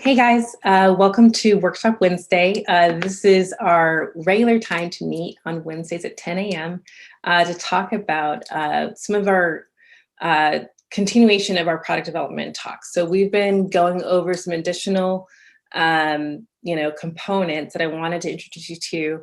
Hey guys, welcome to Workshop Wednesday. This is our regular time to meet on Wednesdays at 10 a.m. To talk about some of our continuation of our product development talks. So we've been going over some additional components that I wanted to introduce you to.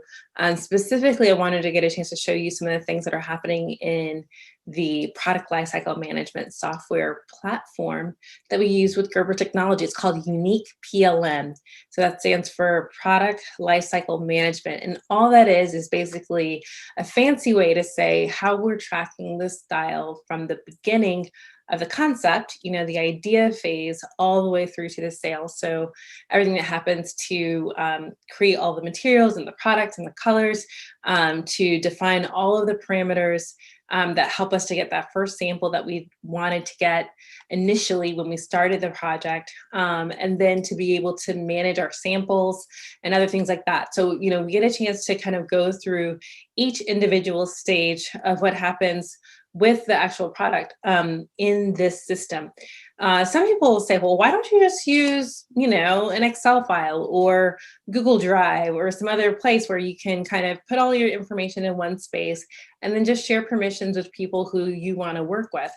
Specifically, I wanted to get a chance to show you some of the things that are happening in the product lifecycle management software platform that we use with Gerber technology. It's called YuniquePLM. So that stands for Product Lifecycle Management. And all that is basically a fancy way to say how we're tracking the style from the beginning of the concept, the idea phase, all the way through to the sale. So everything that happens to create all the materials and the products and the colors, to define all of the parameters that help us to get that first sample that we wanted to get initially when we started the project, and then to be able to manage our samples and other things like that. So, we get a chance to kind of go through each individual stage of what happens with the actual product in this system. Some people will say, well, why don't you just use, an Excel file or Google Drive or some other place where you can kind of put all your information in one space and then just share permissions with people who you want to work with.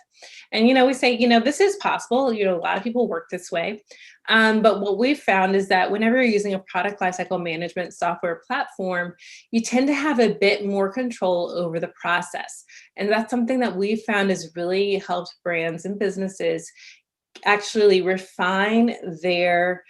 And, we say, this is possible. A lot of people work this way. But what we've found is that whenever you're using a product lifecycle management software platform, you tend to have a bit more control over the process. And that's something that we've found has really helped brands and businesses actually refine their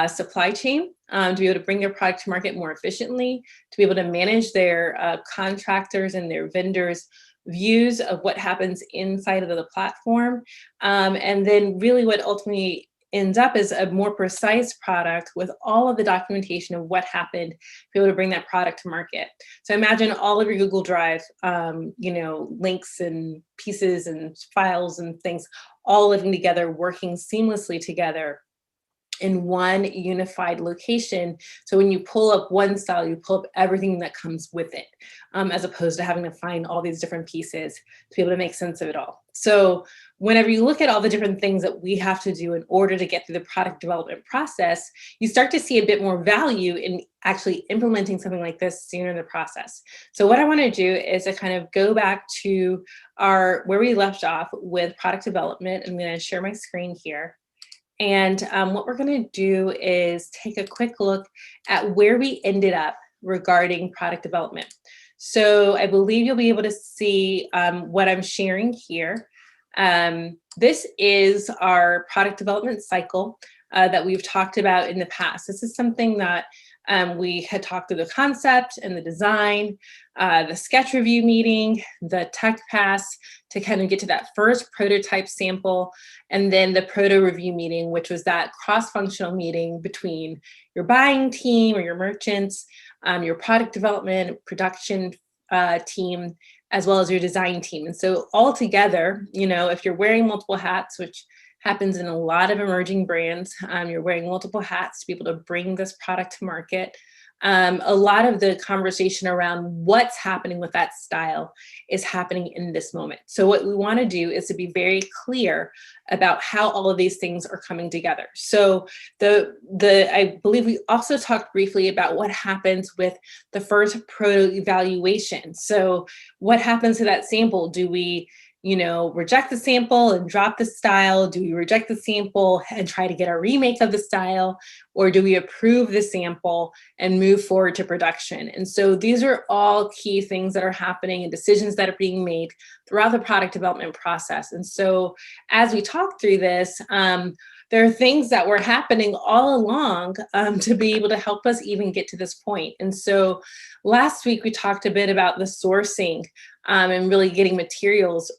supply chain, to be able to bring their product to market more efficiently, to be able to manage their contractors and their vendors' views of what happens inside of the platform. And then really what ultimately ends up is a more precise product with all of the documentation of what happened to be able to bring that product to market. So imagine all of your Google Drive, links and pieces and files and things all living together, working seamlessly together in one unified location. So when you pull up one style, you pull up everything that comes with it, as opposed to having to find all these different pieces to be able to make sense of it all. So whenever you look at all the different things that we have to do in order to get through the product development process, you start to see a bit more value in actually implementing something like this sooner in the process. So what I want to do is to kind of go back to where we left off with product development. I'm going to share my screen here. And what we're going to do is take a quick look at where we ended up regarding product development. So I believe you'll be able to see what I'm sharing here. This is our product development cycle that we've talked about in the past. This is something that we had talked through the concept and the design, the sketch review meeting, the tech pass to kind of get to that first prototype sample, and then the proto review meeting, which was that cross-functional meeting between your buying team or your merchants, your product development, production team, as well as your design team. And so all together, if you're wearing multiple hats, which happens in a lot of emerging brands, you're wearing multiple hats to be able to bring this product to market. A lot of the conversation around what's happening with that style is happening in this moment. So what we want to do is to be very clear about how all of these things are coming together. So I believe we also talked briefly about what happens with the first proto evaluation. So what happens to that sample? Do we reject the sample and drop the style? Do we reject the sample and try to get a remake of the style? Or do we approve the sample and move forward to production? And so these are all key things that are happening and decisions that are being made throughout the product development process. And so as we talk through this, there are things that were happening all along to be able to help us even get to this point. And so last week we talked a bit about the sourcing and really getting materials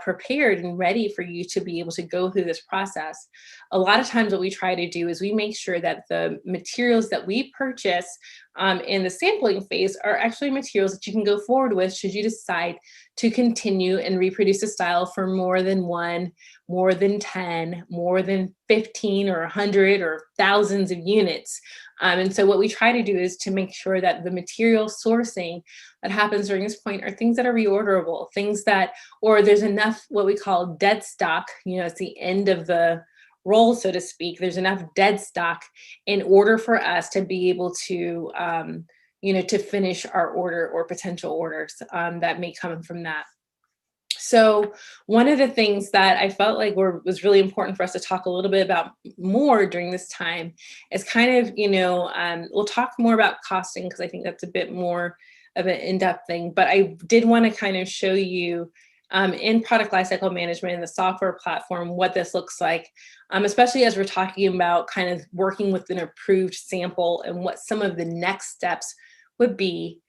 prepared and ready for you to be able to go through this process. A lot of times what we try to do is we make sure that the materials that we purchase in the sampling phase are actually materials that you can go forward with should you decide to continue and reproduce a style for more than one, more than 10, more than 15 or 100 or thousands of units. And so what we try to do is to make sure that the material sourcing that happens during this point are things that are reorderable, things that, or there's enough what we call dead stock, it's the end of the roll, so to speak. There's enough dead stock in order for us to be able to, to finish our order or potential orders that may come from that. So one of the things that I felt like was really important for us to talk a little bit about more during this time is kind of, we'll talk more about costing because I think that's a bit more of an in-depth thing, but I did want to kind of show you in product lifecycle management in the software platform what this looks like, especially as we're talking about kind of working with an approved sample and what some of the next steps would be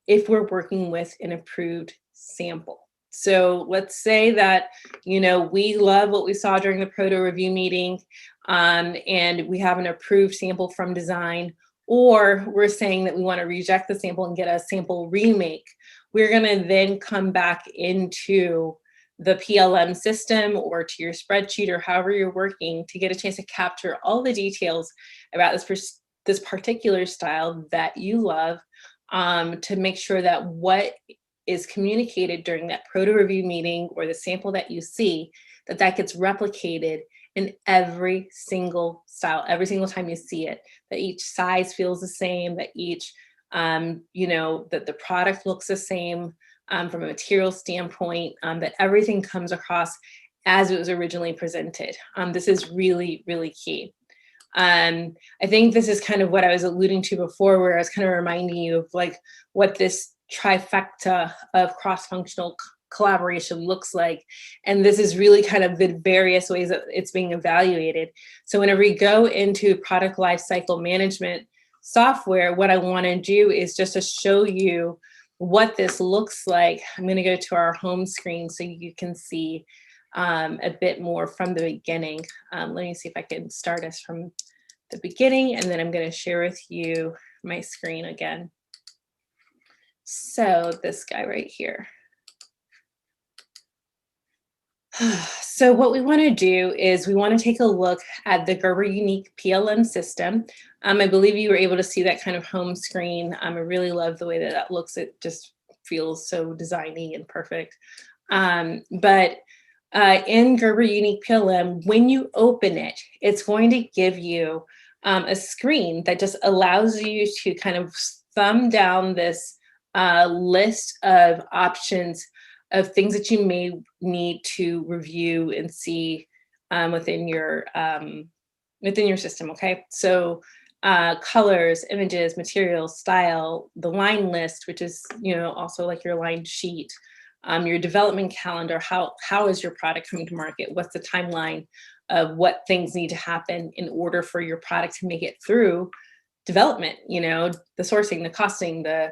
if we're working with an approved sample. So let's say that, we love what we saw during the proto review meeting, and we have an approved sample from design, or we're saying that we want to reject the sample and get a sample remake. We're going to then come back into the PLM system or to your spreadsheet or however you're working to get a chance to capture all the details about this particular style that you love, to make sure that what is communicated during that proto review meeting or the sample that you see, that gets replicated in every single style, every single time you see it, that each size feels the same, that each, that the product looks the same from a material standpoint, that everything comes across as it was originally presented. This is really, really key. I think this is kind of what I was alluding to before, where I was kind of reminding you of like what this trifecta of cross-functional collaboration looks like. And this is really kind of the various ways that it's being evaluated. So whenever we go into product lifecycle management software, what I want to do is just to show you what this looks like. I'm going to go to our home screen so you can see a bit more from the beginning. Let me see if I can start us from the beginning, and then I'm going to share with you my screen again. So this guy right here. So what we want to do is we want to take a look at the Gerber YuniquePLM system. I believe you were able to see that kind of home screen. I really love the way that looks. It just feels so designy and perfect. But in Gerber YuniquePLM, when you open it, it's going to give you a screen that just allows you to kind of thumb down this list of options of things that you may need to review and see within your system. Okay, so colors, images, materials, style, the line list, which is also like your line sheet, your development calendar. How is your product coming to market? What's the timeline of what things need to happen in order for your product to make it through development? The sourcing, the costing, the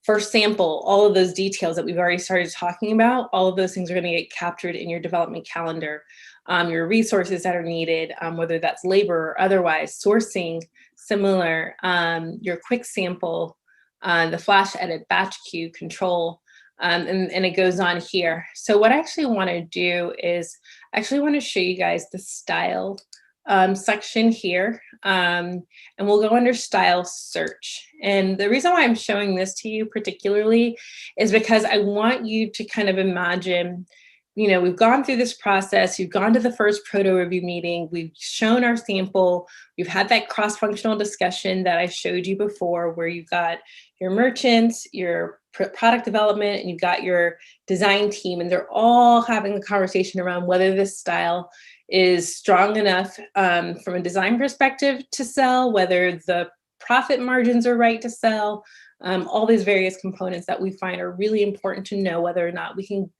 first sample, all of those details that we've already started talking about, all of those things are going to get captured in your development calendar. Your resources that are needed, whether that's labor or otherwise, sourcing, similar, your quick sample, the flash edit, batch queue, control, and it goes on here. So what I actually want to do is I actually want to show you guys the style section here, and we'll go under style search. And the reason why I'm showing this to you particularly is because I want you to kind of imagine, we've gone through this process, you've gone to the first proto review meeting, we've shown our sample, we've had that cross-functional discussion that I showed you before, where you've got your merchants, your product development, and you've got your design team, and they're all having a conversation around whether this style is strong enough from a design perspective to sell, whether the profit margins are right to sell, all these various components that we find are really important to know whether or not we can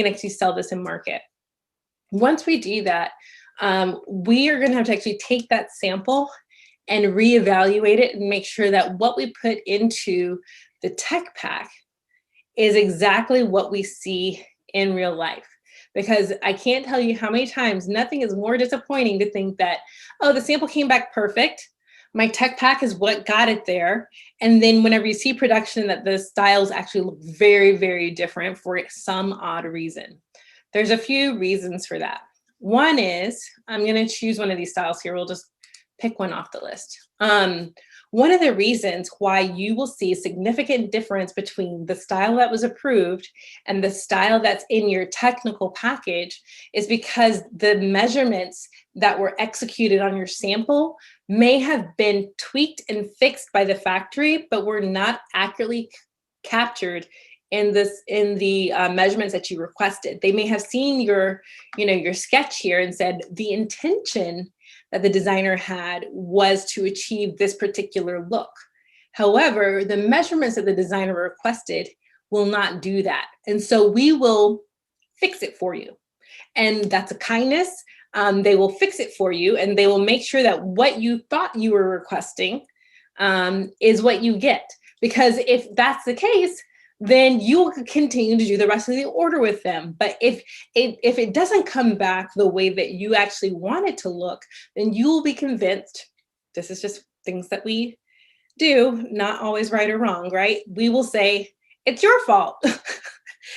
actually sell this in market. Once we do that, we are going to have to actually take that sample and reevaluate it and make sure that what we put into the tech pack is exactly what we see in real life. Because I can't tell you how many times nothing is more disappointing to think that, oh, the sample came back perfect. My tech pack is what got it there. And then whenever you see production, that the styles actually look very, very different for some odd reason. There's a few reasons for that. One is, I'm going to choose one of these styles here. We'll just pick one off the list. One of the reasons why you will see a significant difference between the style that was approved and the style that's in your technical package is because the measurements that were executed on your sample may have been tweaked and fixed by the factory, but were not accurately captured in the measurements that you requested. They may have seen your sketch here and said the intention that the designer had was to achieve this particular look. However, the measurements that the designer requested will not do that. And so we will fix it for you. And that's a kindness. They will fix it for you, and they will make sure that what you thought you were requesting is what you get. Because if that's the case, then you will continue to do the rest of the order with them. But if it doesn't come back the way that you actually want it to look, then you will be convinced, this is just things that we do, not always right or wrong, right? We will say, it's your fault.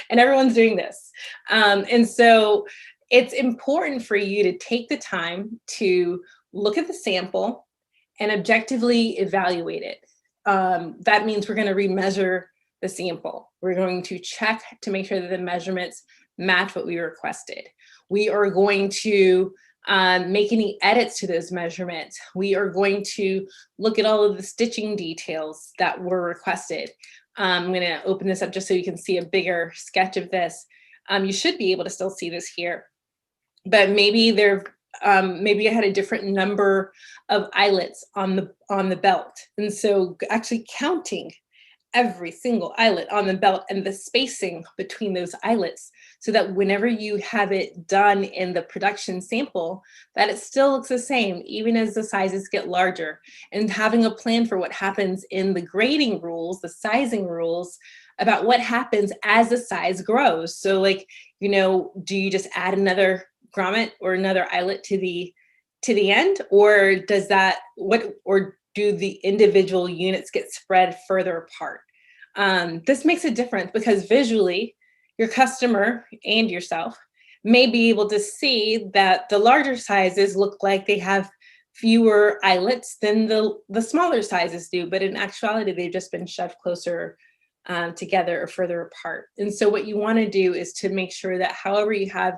And everyone's doing this. And so it's important for you to take the time to look at the sample and objectively evaluate it. That means we're going to remeasure the sample. We're going to check to make sure that the measurements match what we requested. We are going to make any edits to those measurements. We are going to look at all of the stitching details that were requested. I'm going to open this up just so you can see a bigger sketch of this. You should be able to still see this here, but maybe maybe I had a different number of eyelets on the belt, and so actually counting every single eyelet on the belt and the spacing between those eyelets, so that whenever you have it done in the production sample, that it still looks the same, even as the sizes get larger. And having a plan for what happens in the grading rules, the sizing rules, about what happens as the size grows. So like, do you just add another grommet or another eyelet to the end, or do the individual units get spread further apart? This makes a difference because visually, your customer and yourself may be able to see that the larger sizes look like they have fewer eyelets than the smaller sizes do, but in actuality, they've just been shoved closer together or further apart. And so what you want to do is to make sure that however you have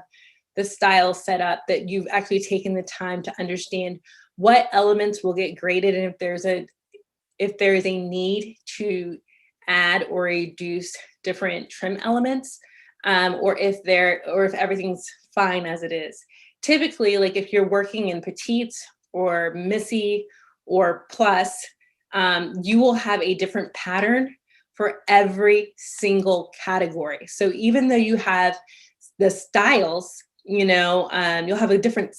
the style set up, that you've actually taken the time to understand what elements will get graded, and if there is a need to add or reduce different trim elements, or if everything's fine as it is. Typically, like if you're working in petites or Missy or plus, you will have a different pattern for every single category. So even though you have the styles, you'll have a different,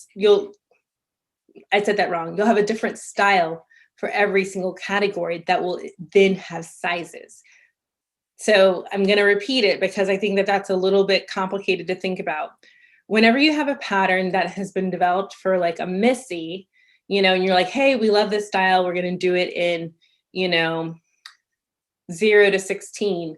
I said that wrong. You'll have a different style for every single category that will then have sizes. So I'm going to repeat it because I think that that's a little bit complicated to think about. Whenever you have a pattern that has been developed for like a Missy, and you're like, hey, we love this style, we're going to do it in, 0 to 16,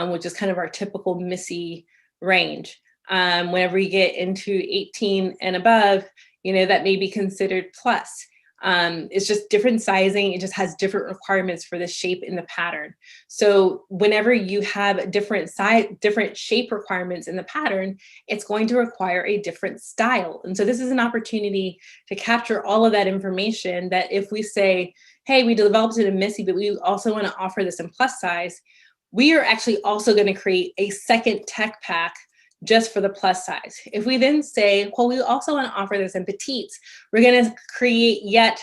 which is kind of our typical Missy range. Whenever you get into 18 and above, that may be considered plus. It's just different sizing. It just has different requirements for the shape in the pattern. So whenever you have different shape requirements in the pattern, it's going to require a different style. And so this is an opportunity to capture all of that information, that if we say, hey, we developed it in Missy, but we also want to offer this in plus size, we are actually also going to create a second tech pack just for the plus size. If we then say, well, we also want to offer this in petites, we're going to create yet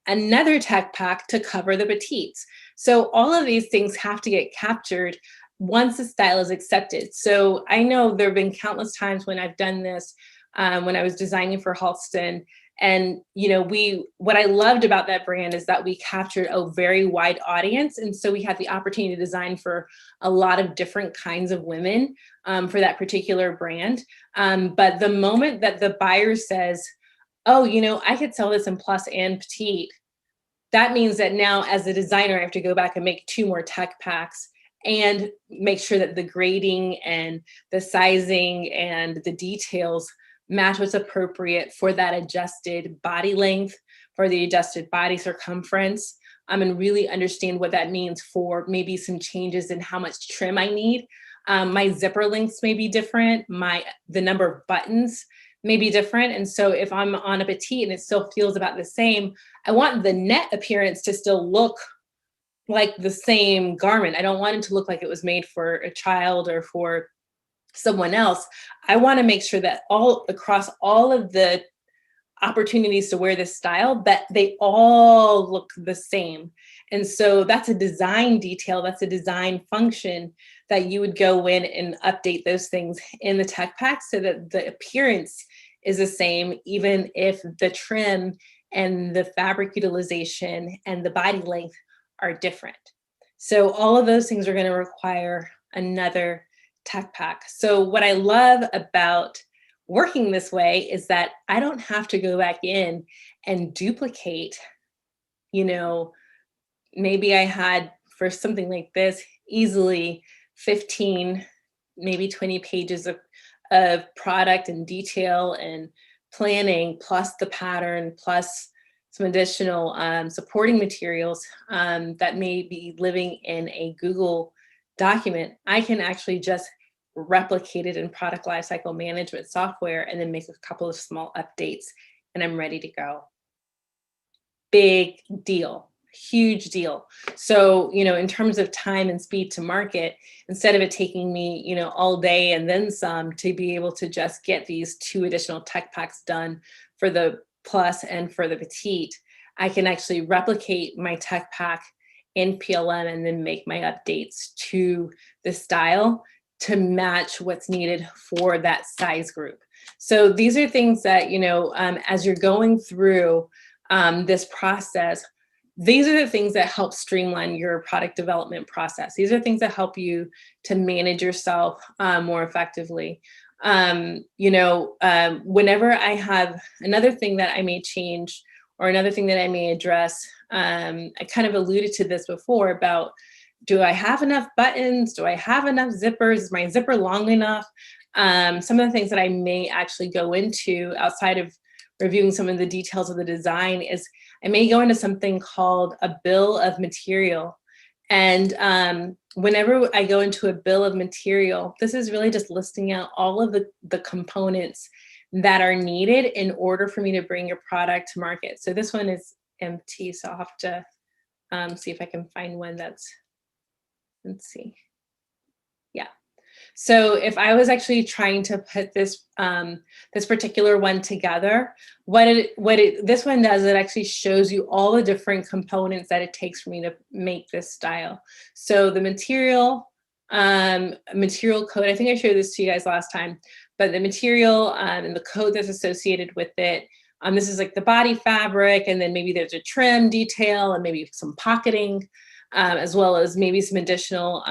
another tech pack to cover the petites. So all of these things have to get captured once the style is accepted. So I know there have been countless times when I've done this, when I was designing for Halston. And, what I loved about that brand is that we captured a very wide audience. And so we had the opportunity to design for a lot of different kinds of women for that particular brand. But the moment that the buyer says, oh, I could sell this in plus and petite, that means that now as a designer, I have to go back and make 2 more tech packs and make sure that the grading and the sizing and the details match what's appropriate for that adjusted body length, for the adjusted body circumference, and really understand what that means for maybe some changes in how much trim I need. My zipper lengths may be different. The number of buttons may be different. And so if I'm on a petite and it still feels about the same, I want the net appearance to still look like the same garment. I don't want it to look like it was made for a child or for someone else. I want to make sure that all across all of the opportunities to wear this style, that they all look the same. And so that's a design detail, that's a design function that you would go in and update those things in the tech pack so that the appearance is the same, even if the trim and the fabric utilization and the body length are different. So all of those things are going to require another tech pack. So what I love about working this way is that I don't have to go back in and duplicate, maybe I had for something like this easily 15, maybe 20 pages of product and detail and planning, plus the pattern, plus some additional supporting materials that may be living in a Google document. I can actually just replicate it in product lifecycle management software and then make a couple of small updates and I'm ready to go. Big deal, huge deal. So, in terms of time and speed to market, instead of it taking me, all day and then some to be able to just get these 2 additional tech packs done for the plus and for the petite, I can actually replicate my tech pack in PLM and then make my updates to the style to match what's needed for that size group. So these are things that, as you're going through this process, these are the things that help streamline your product development process. These are things that help you to manage yourself more effectively. Whenever I have another thing that I may change or another thing that I may address, I kind of alluded to this before about, do I have enough buttons? Do I have enough zippers? Is my zipper long enough? Some of the things that I may actually go into outside of reviewing some of the details of the design is I may go into something called a bill of material. And whenever I go into a bill of material, this is really just listing out all of the components that are needed in order for me to bring your product to market. So this one is empty, so I'll have to see if I can find one that's, let's see. Yeah. So if I was actually trying to put this this particular one together, this one does, it actually shows you all the different components that it takes for me to make this style. So the material code, I think I showed this to you guys last time, but the material and the code that's associated with it. This is like the body fabric, and then maybe there's a trim detail and maybe some pocketing. As well as maybe some additional,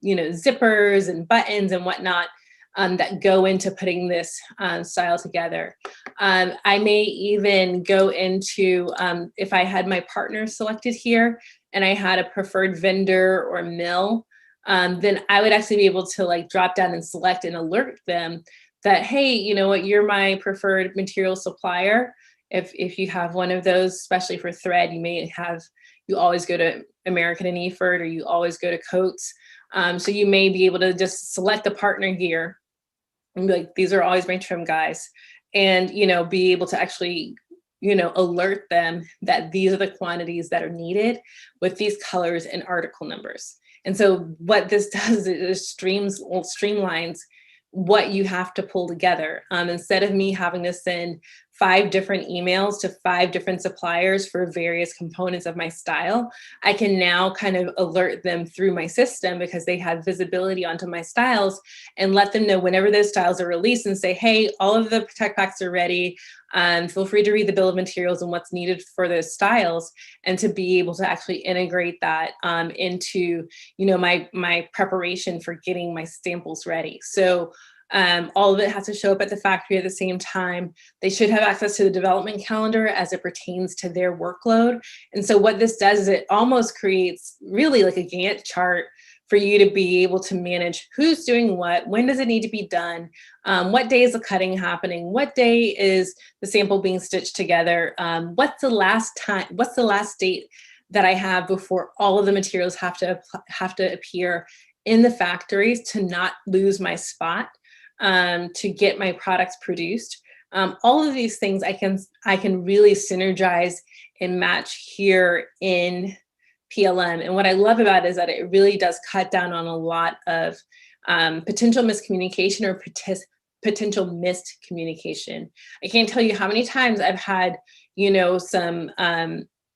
zippers and buttons and whatnot that go into putting this style together. I may even go into, if I had my partner selected here and I had a preferred vendor or mill, then I would actually be able to drop down and select and alert them that, hey, you know what, you're my preferred material supplier. If you have one of those, especially for thread, you always go to American and Eford, or you always go to Coates. So you may be able to just select a partner here and be like, these are always my trim guys. And, be able to actually, alert them that these are the quantities that are needed with these colors and article numbers. And so what this does is streamlines what you have to pull together. Instead of me having to send 5 different emails to 5 different suppliers for various components of my style, I can now kind of alert them through my system because they have visibility onto my styles and let them know whenever those styles are released and say, hey, all of the tech packs are ready. Feel free to read the bill of materials and what's needed for those styles, and to be able to actually integrate that into, my preparation for getting my samples ready. So all of it has to show up at the factory at the same time. They should have access to the development calendar as it pertains to their workload. And so what this does is it almost creates really like a Gantt chart for you to be able to manage who's doing what, when does it need to be done, what day is the cutting happening, what day is the sample being stitched together, what's the last date that I have before all of the materials have to appear in the factories to not lose my spot, to get my products produced. All of these things I can really synergize and match here in PLM. And what I love about it is that it really does cut down on a lot of potential miscommunication or potential missed communication. I can't tell you how many times I've had, some,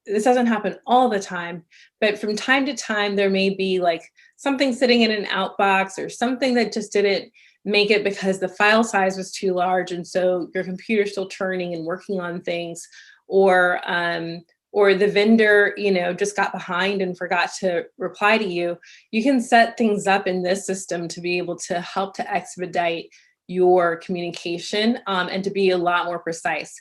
this doesn't happen all the time, but from time to time, there may be like something sitting in an outbox or something that just didn't make it because the file size was too large. And so your computer's still turning and working on things, or the vendor, just got behind and forgot to reply to you. You can set things up in this system to be able to help to expedite your communication, and to be a lot more precise.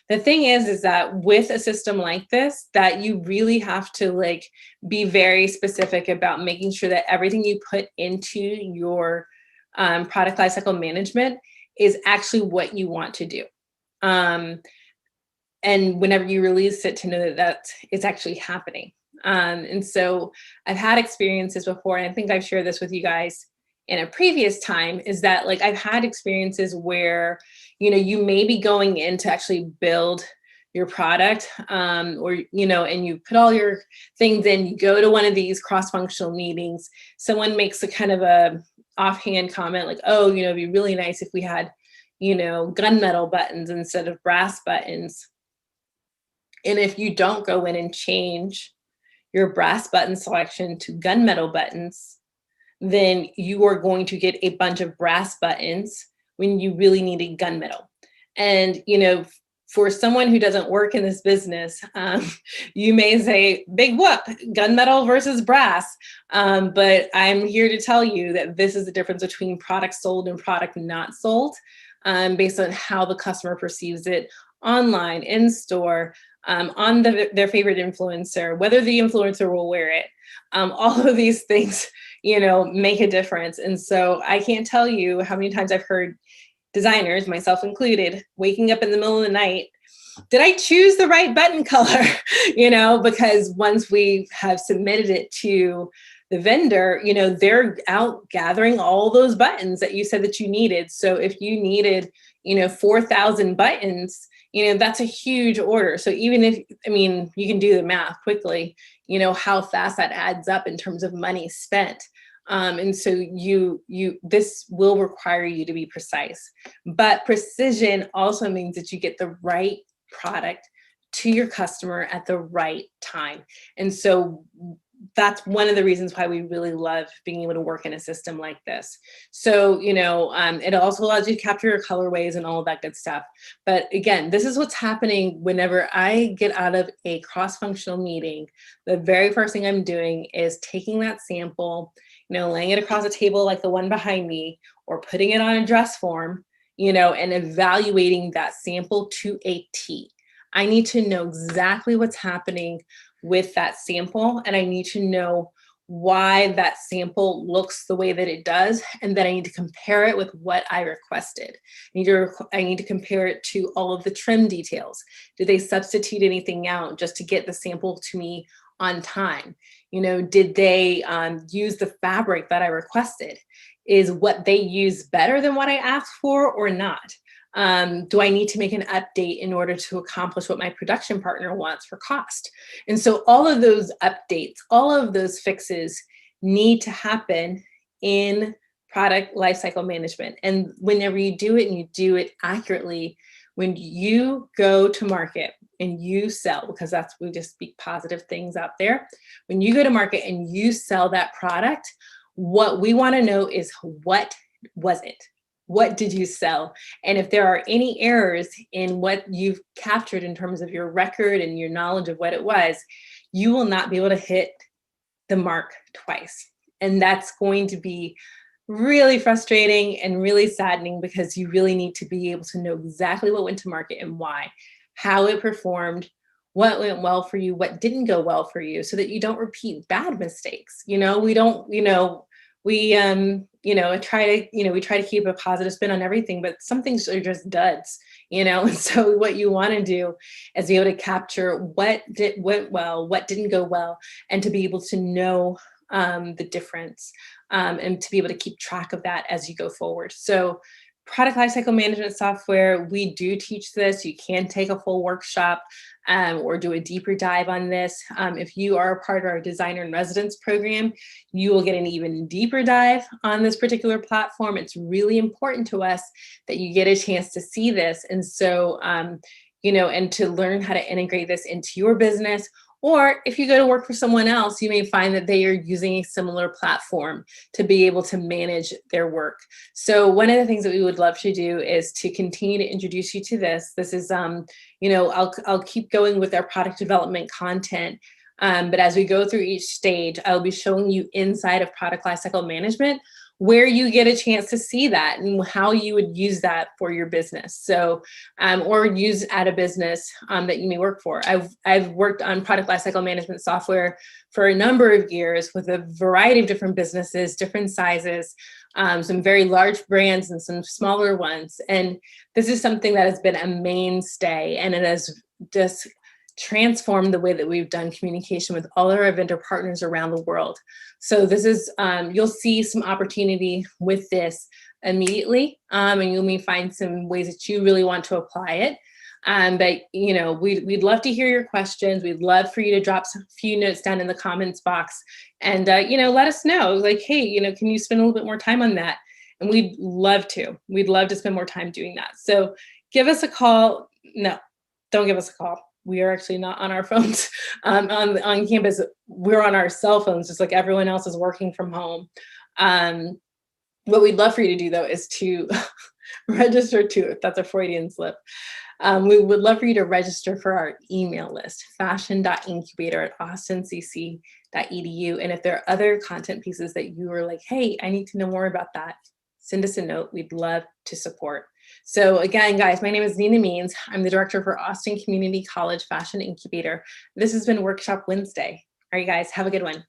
The thing is that with a system like this, that you really have to like be very specific about making sure that everything you put into your product lifecycle management is actually what you want to do. And whenever you release it, to know that it's actually happening. And so I've had experiences before, and I think I've shared this with you guys in a previous time, is that like I've had experiences where, you may be going in to actually build your product, or, and you put all your things in, you go to one of these cross-functional meetings, someone makes a kind of a offhand comment like, oh, it'd be really nice if we had, gunmetal buttons instead of brass buttons. And if you don't go in and change your brass button selection to gunmetal buttons, then you are going to get a bunch of brass buttons when you really need a gunmetal. And, for someone who doesn't work in this business, you may say, big whoop, gunmetal versus brass. But I'm here to tell you that this is the difference between product sold and product not sold, based on how the customer perceives it online, in store, on their favorite influencer, whether the influencer will wear it. All of these things, make a difference. And so I can't tell you how many times I've heard designers, myself included, waking up in the middle of the night, did I choose the right button color? Because once we have submitted it to the vendor, they're out gathering all those buttons that you said that you needed. So if you needed, 4,000 buttons, that's a huge order. So even if, you can do the math quickly, how fast that adds up in terms of money spent. And so this will require you to be precise, but precision also means that you get the right product to your customer at the right time. And so that's one of the reasons why we really love being able to work in a system like this. So, it also allows you to capture your colorways and all of that good stuff. But again, this is what's happening whenever I get out of a cross-functional meeting. The very first thing I'm doing is taking that sample, laying it across a table like the one behind me, or putting it on a dress form, and evaluating that sample to a T. I need to know exactly what's happening with that sample, and I need to know why that sample looks the way that it does, and then I need to compare it with what I requested. I need to compare it to all of the trim details. Did they substitute anything out just to get the sample to me on time? Did they use the fabric that I requested? Is what they use better than what I asked for or not? Do I need to make an update in order to accomplish what my production partner wants for cost? And so all of those updates, all of those fixes need to happen in product lifecycle management. And whenever you do it and you do it accurately, when you go to market and you sell, because we just speak positive things out there. When you go to market and you sell that product, what we want to know is, what was it? What did you sell? And if there are any errors in what you've captured in terms of your record and your knowledge of what it was, you will not be able to hit the mark twice. And that's going to be really frustrating and really saddening, because you really need to be able to know exactly what went to market and why, how it performed, what went well for you, what didn't go well for you, so that you don't repeat bad mistakes. We don't, we, you know, we try to keep a positive spin on everything, but some things are just duds, you know? And so what you want to do is be able to capture went well, what didn't go well, and to be able to know the difference, and to be able to keep track of that as you go forward. So product lifecycle management software, we do teach this. You can take a full workshop or do a deeper dive on this. If you are a part of our designer in residence program, you will get an even deeper dive on this particular platform. It's really important to us that you get a chance to see this. And so, you know, and to learn how to integrate this into your business. Or if you go to work for someone else, you may find that they are using a similar platform to be able to manage their work. So one of the things that we would love to do is to continue to introduce you to this. This is, you know, I'll keep going with our product development content. But as we go through each stage, I'll be showing you inside of product lifecycle management where you get a chance to see that and how you would use that for your business. So, or use at a business that you may work for. I've worked on product lifecycle management software for a number of years with a variety of different businesses, different sizes, some very large brands and some smaller ones. And this is something that has been a mainstay, and it has just transformed the way that we've done communication with all of our vendor partners around the world. So this is, you'll see some opportunity with this immediately, and you may find some ways that you really want to apply it. But you know, we'd love to hear your questions. We'd love for you to drop a few notes down in the comments box, and you know, let us know, like, hey, you know, can you spend a little bit more time on that? And we'd love to. We'd love to spend more time doing that. So give us a call. No, don't give us a call. We are actually not on our phones on campus. We're on our cell phones, just like everyone else is working from home. What we'd love for you to do, though, is to register to, if that's a Freudian slip, we would love for you to register for our email list, fashion.incubator@austincc.edu. And if there are other content pieces that you are like, hey, I need to know more about that, send us a note. We'd love to support. So again, guys, my name is Nina Means. I'm the director for Austin Community College Fashion Incubator. This has been Workshop Wednesday. All right, guys, have a good one.